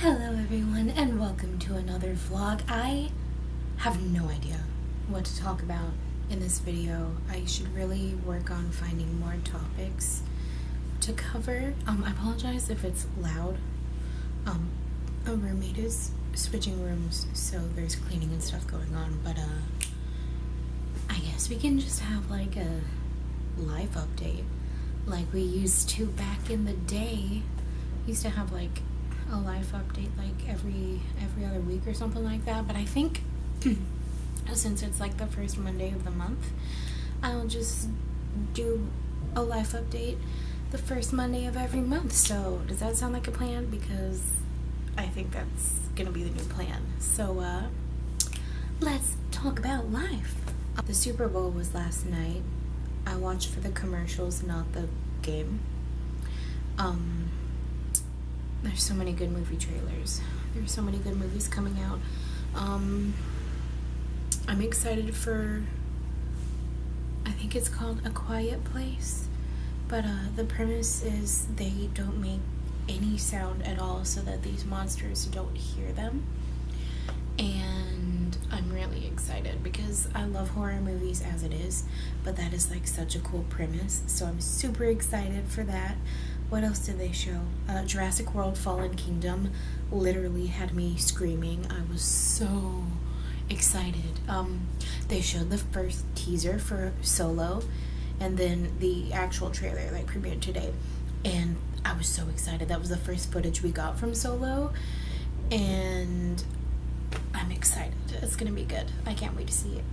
Hello everyone and welcome to another vlog. I have no idea what to talk about in this video. I should really work on finding more topics to cover. I apologize if it's loud. A roommate is switching rooms, so there's cleaning and stuff going on, but I guess we can just have like a life update like we used to back in the day. We used to have like a life update like every other week or something like that, but I think since it's like the first Monday of the month, I'll just do a life update the first Monday of every month. So does that sound like a plan? Because I think that's gonna be the new plan. So let's talk about life. The Super Bowl was last night. I watched for the commercials, not the game. There's so many good movie trailers. There's so many good movies coming out. I'm excited for, I think it's called A Quiet Place, but the premise is they don't make any sound at all so that these monsters don't hear them. And I'm really excited because I love horror movies as it is, but that is like such a cool premise, so I'm super excited for that. What else did they show? Jurassic World Fallen Kingdom literally had me screaming. I was so excited. They showed the first teaser for Solo, and then the actual trailer like premiered today, and I was so excited. That was the first footage we got from Solo, and I'm excited. It's gonna be good. I can't wait to see it.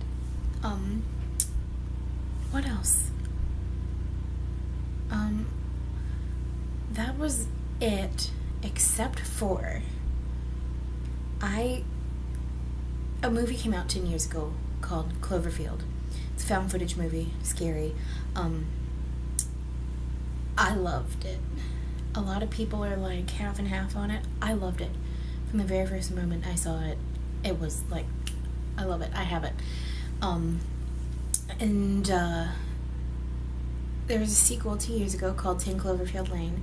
What else? That was it, except for a movie came out 10 years ago called Cloverfield. It's a found footage movie, scary. I loved it. A lot of people are like half and half on it. I loved it. From the very first moment I saw it, it was like, I love it. I have it. There was a sequel 2 years ago called 10 Cloverfield Lane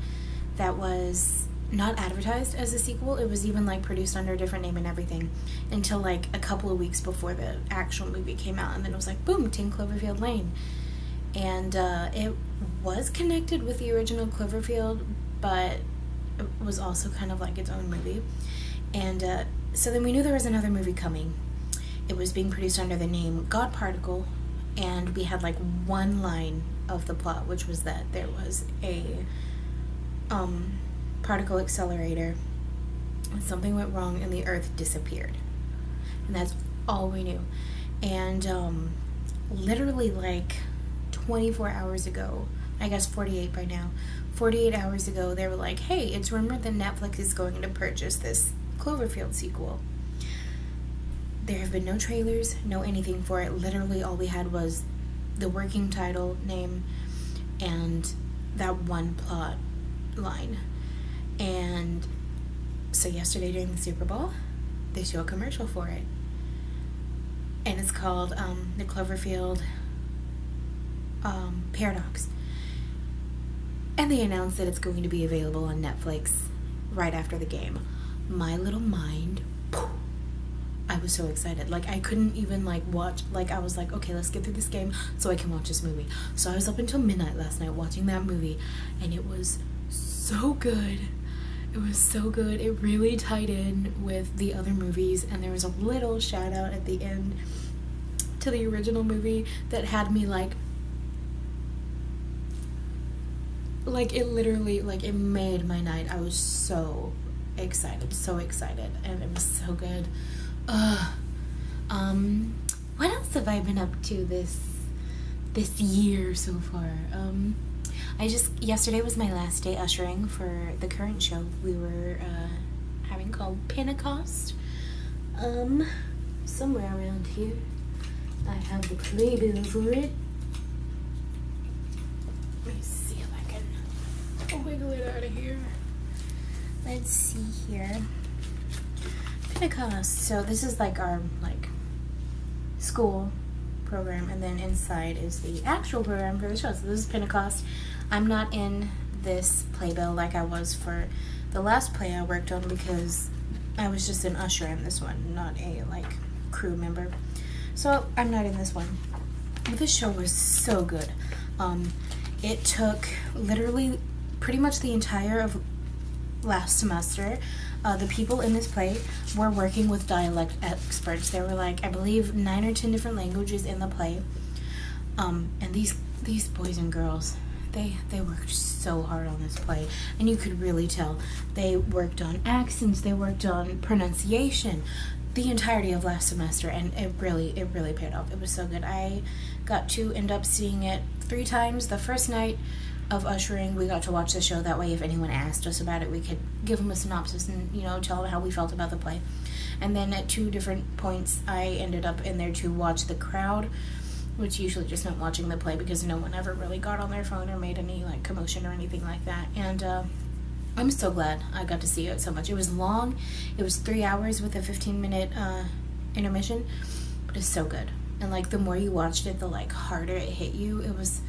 that was not advertised as a sequel. It was even like produced under a different name and everything until like a couple of weeks before the actual movie came out, and then it was like boom, 10 Cloverfield Lane. And it was connected with the original Cloverfield, but it was also kind of like its own movie. And so then we knew there was another movie coming. It was being produced under the name God Particle, and we had like one line of the plot, which was that there was a particle accelerator and something went wrong and the earth disappeared, and that's all we knew. And literally like 24 hours ago, I guess 48 by now, 48 hours ago, they were like, hey, it's rumored that Netflix is going to purchase this Cloverfield sequel. There have been no trailers, no anything for it. Literally all we had was the working title name and that one plot line. And so yesterday during the Super Bowl, they show a commercial for it, and it's called the Cloverfield Paradox, and they announced that it's going to be available on Netflix right after the game. My little mind, I was so excited. Like I couldn't even like watch, like I was like, okay, let's get through this game so I can watch this movie. So I was up until midnight last night watching that movie, and it was so good. It was so good. It really tied in with the other movies, and there was a little shout out at the end to the original movie that had me like it literally, like it made my night. I was so excited, and it was so good. What else have I been up to this year so far? Yesterday was my last day ushering for the current show we were having called Pentecost. Somewhere around here I have the playbill for it. Let me see if I can wiggle it out of here. Let's see here. Pentecost. So this is like our school program, and then inside is the actual program for the show. So this is Pentecost. I'm not in this playbill like I was for the last play I worked on, because I was just an usher in this one, not a like crew member. So I'm not in this one. But this show was so good. It took literally pretty much the entire of last semester. The people in this play were working with dialect experts. There were like, I believe, 9 or 10 different languages in the play. And these boys and girls, they worked so hard on this play, and you could really tell. They worked on accents, they worked on pronunciation, the entirety of last semester, and it really paid off. It was so good. I got to end up seeing it 3 times. The first night of ushering, we got to watch the show. That way, if anyone asked us about it, we could give them a synopsis and, you know, tell them how we felt about the play. And then at 2 different points, I ended up in there to watch the crowd, which usually just meant watching the play, because no one ever really got on their phone or made any like commotion or anything like that. And I'm so glad I got to see it so much. It was long. It was 3 hours with a 15-minute intermission, but it's so good. And like the more you watched it, the like harder it hit you. It was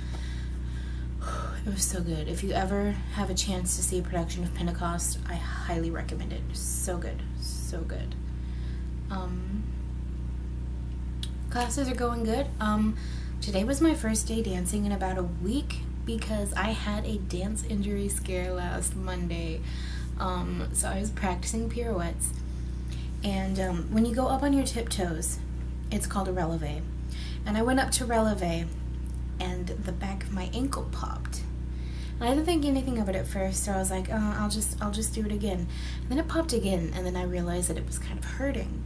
so good. If you ever have a chance to see a production of Pentecost, I highly recommend it. So good, so good. Classes are going good. Today was my first day dancing in about a week, because I had a dance injury scare last Monday. So I was practicing pirouettes, and when you go up on your tiptoes, it's called a releve. And I went up to releve, and the back of my ankle popped. And I didn't think anything of it at first, so I was like, oh, I'll just do it again. And then it popped again, and then I realized that it was kind of hurting.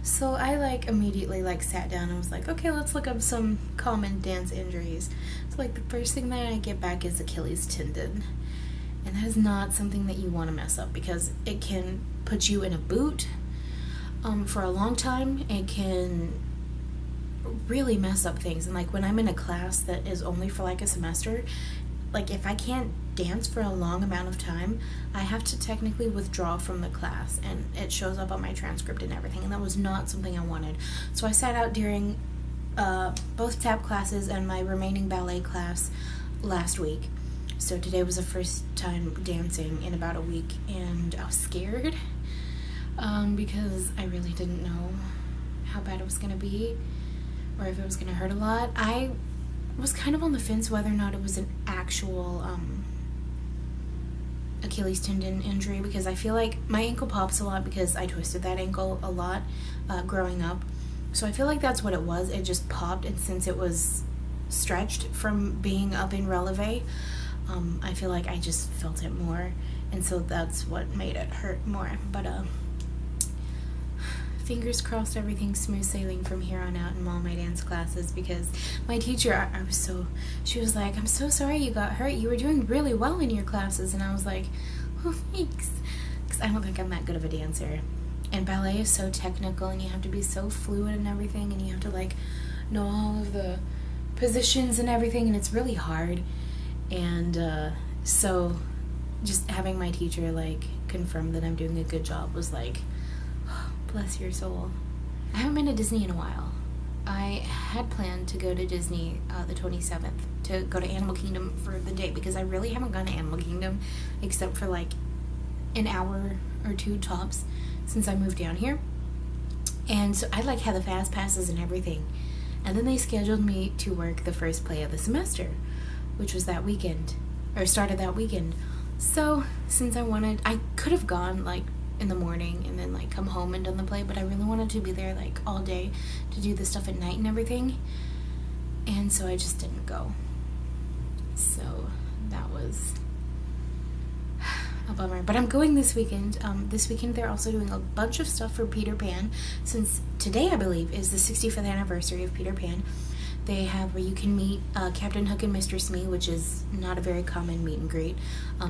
So I like immediately like sat down and was like, okay, let's look up some common dance injuries. So like the first thing that I get back is Achilles tendon. And that is not something that you want to mess up, because it can put you in a boot for a long time. It can really mess up things. And like when I'm in a class that is only for like a semester, like if I can't dance for a long amount of time, I have to technically withdraw from the class, and it shows up on my transcript and everything, and that was not something I wanted. So I sat out during both tap classes and my remaining ballet class last week. So today was the first time dancing in about a week, and I was scared because I really didn't know how bad it was going to be, or if it was going to hurt a lot. I was kind of on the fence whether or not it was an actual Achilles tendon injury, because I feel like my ankle pops a lot because I twisted that ankle a lot growing up. So I feel like that's what it was. It just popped, and since it was stretched from being up in releve, I feel like I just felt it more, and so that's what made it hurt more. But fingers crossed everything's smooth sailing from here on out in all my dance classes, because my teacher, she was like, I'm so sorry you got hurt. You were doing really well in your classes. And I was like, oh, thanks. Because I don't think I'm that good of a dancer. And ballet is so technical, and you have to be so fluid and everything, and you have to like know all of the positions and everything, and it's really hard. And so just having my teacher like confirm that I'm doing a good job was like, bless your soul. I haven't been to Disney in a while. I had planned to go to Disney the 27th to go to Animal Kingdom for the day, because I really haven't gone to Animal Kingdom except for like an hour or 2 tops since I moved down here. And so I like had the fast passes and everything. And then they scheduled me to work the first play of the semester, which was that weekend, or started that weekend. So since I could have gone like in the morning and then like come home and done the play, but I really wanted to be there like all day to do the stuff at night and everything, and so I just didn't go. So that was a bummer, but I'm going this weekend. This weekend they're also doing a bunch of stuff for Peter Pan, since today I believe is the 65th anniversary of Peter Pan. They have where you can meet Captain Hook and Mr. Smee, which is not a very common meet and greet.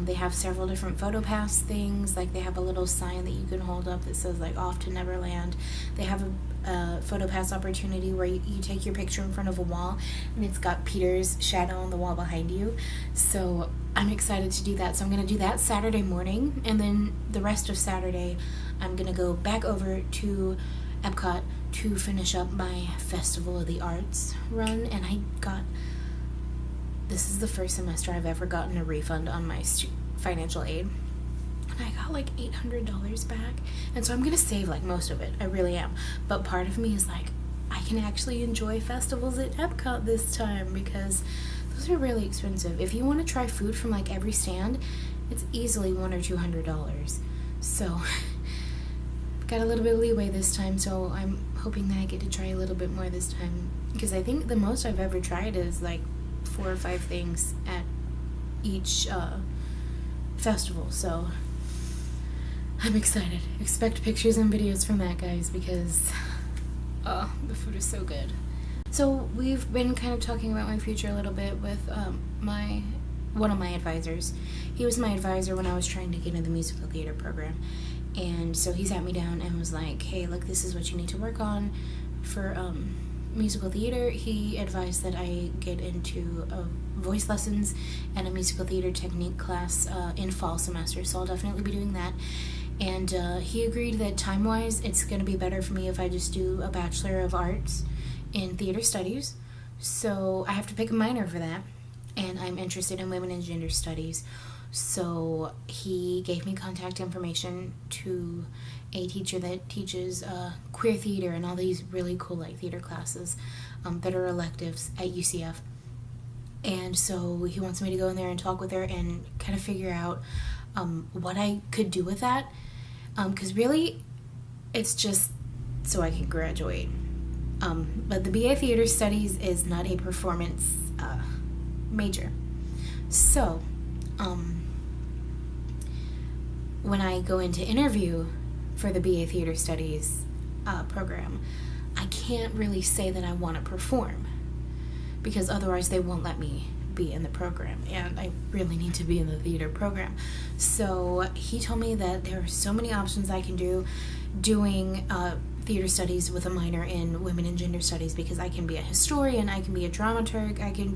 They have several different photo pass things. Like they have a little sign that you can hold up that says like "Off to Neverland." They have a photo pass opportunity where you take your picture in front of a wall, and it's got Peter's shadow on the wall behind you. So I'm excited to do that. So I'm going to do that Saturday morning, and then the rest of Saturday I'm going to go back over to Epcot to finish up my Festival of the Arts run. And this is the first semester I've ever gotten a refund on my financial aid. and I got like $800 back. And so I'm gonna save like most of it. I really am. But part of me is like, I can actually enjoy festivals at Epcot this time because those are really expensive. If you want to try food from like every stand, it's easily $100 or $200. So got a little bit of leeway this time, so I'm hoping that I get to try a little bit more this time, because I think the most I've ever tried is like 4 or 5 things at each festival. So I'm excited. Expect pictures and videos from that, guys, because the food is so good. So we've been kind of talking about my future a little bit with one of my advisors. He was my advisor when I was trying to get into the musical theater program. And so he sat me down and was like, hey, look, this is what you need to work on for musical theater. He advised that I get into voice lessons and a musical theater technique class in fall semester. So I'll definitely be doing that. And he agreed that time-wise, it's going to be better for me if I just do a Bachelor of Arts in Theater Studies. So I have to pick a minor for that. And I'm interested in women and gender studies. So he gave me contact information to a teacher that teaches queer theater and all these really cool like theater classes that are electives at UCF. And so he wants me to go in there and talk with her and kind of figure out what I could do with that. Because really, it's just so I can graduate. But the BA Theater Studies is not a performance major. So, when I go into interview for the BA Theater Studies program, I can't really say that I want to perform, because otherwise they won't let me be in the program, and I really need to be in the theater program. So he told me that there are so many options I can do doing theater studies with a minor in women and gender studies, because I can be a historian, I can be a dramaturg, I can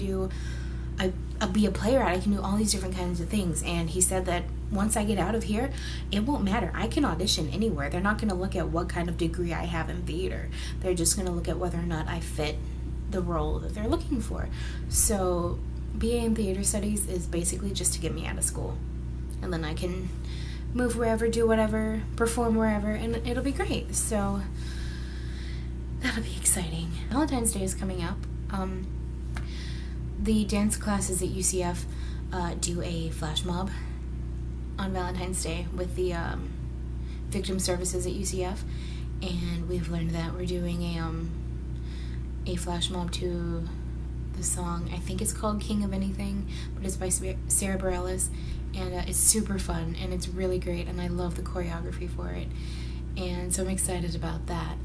be a playwright, I can do all these different kinds of things. And he said that once I get out of here, it won't matter. I can audition anywhere. They're not going to look at what kind of degree I have in theater. They're just going to look at whether or not I fit the role that they're looking for. So BA in Theater Studies is basically just to get me out of school. And then I can move wherever, do whatever, perform wherever, and it'll be great. So that'll be exciting. Valentine's Day is coming up. The dance classes at UCF do a flash mob on Valentine's Day with the victim services at UCF, and we've learned that we're doing a flash mob to the song, I think it's called King of Anything, but it's by Sarah Bareilles, and it's super fun, and it's really great, and I love the choreography for it, and so I'm excited about that.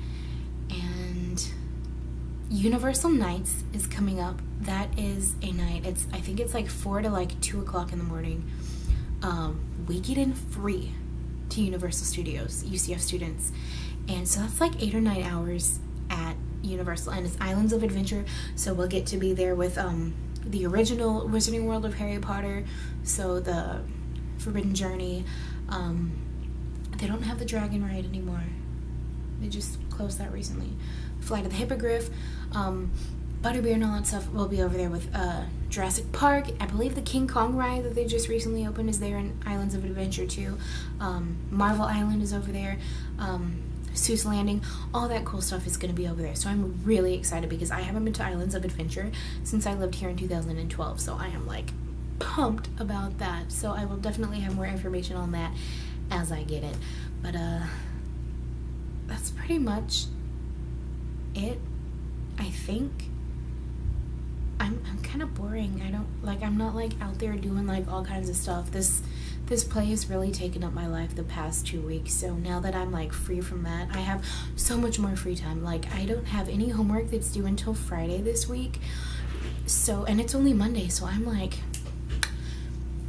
And Universal Nights is coming up. That is a night, I think it's like 4 to like 2 o'clock in the morning. We get in free to Universal Studios, UCF students, and so that's like 8 or 9 hours at Universal, and it's Islands of Adventure, so we'll get to be there with the original Wizarding World of Harry Potter, so the Forbidden Journey. They don't have the Dragon Ride anymore. They just closed that recently. Flight of the Hippogriff, Butterbeer and all that stuff will be over there with Jurassic Park. I believe the King Kong ride that they just recently opened is there in Islands of Adventure too. Marvel Island is over there. Seuss Landing, all that cool stuff is going to be over there. So I'm really excited because I haven't been to Islands of Adventure since I lived here in 2012. So I am like pumped about that. So I will definitely have more information on that as I get it. But that's pretty much it, I think. I'm kind of boring. I'm not like out there doing like all kinds of stuff. This play has really taken up my life the past 2 weeks. So now that I'm like free from that, I have so much more free time. Like I don't have any homework that's due until Friday this week. So, and it's only Monday, so I'm like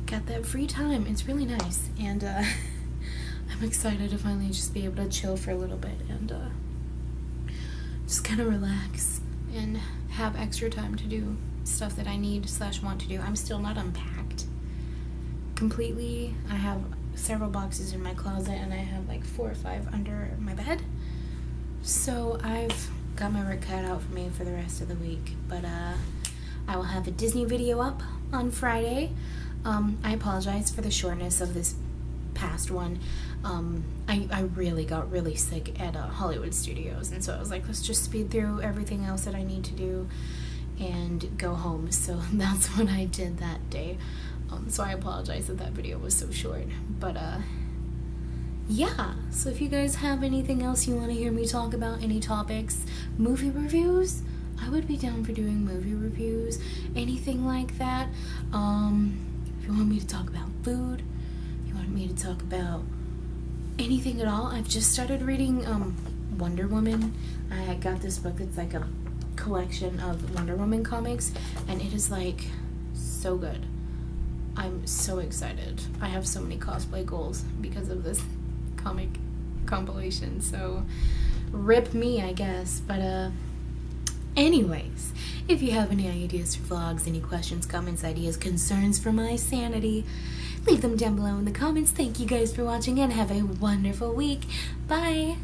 got that free time. It's really nice, and I'm excited to finally just be able to chill for a little bit and just kind of relax and have extra time to do stuff that I need / want to do. I'm still not unpacked completely. I have several boxes in my closet, and I have like 4 or 5 under my bed. So I've got my work cut out for me for the rest of the week. But I will have a Disney video up on Friday. I apologize for the shortness of this past one, I really got really sick at Hollywood Studios, and so I was like, let's just speed through everything else that I need to do and go home. So that's what I did that day. So I apologize that video was so short, but yeah, so if you guys have anything else you want to hear me talk about, any topics, movie reviews, I would be down for doing movie reviews, anything like that. If you want me to talk about food, if you want me to talk about anything at all, I've just started reading Wonder Woman. I got this book that's like a collection of Wonder Woman comics, and it is like so good. I'm so excited. I have so many cosplay goals because of this comic compilation, so rip me, I guess. But anyways, if you have any ideas for vlogs, any questions, comments, ideas, concerns for my sanity, leave them down below in the comments. Thank you guys for watching and have a wonderful week. Bye.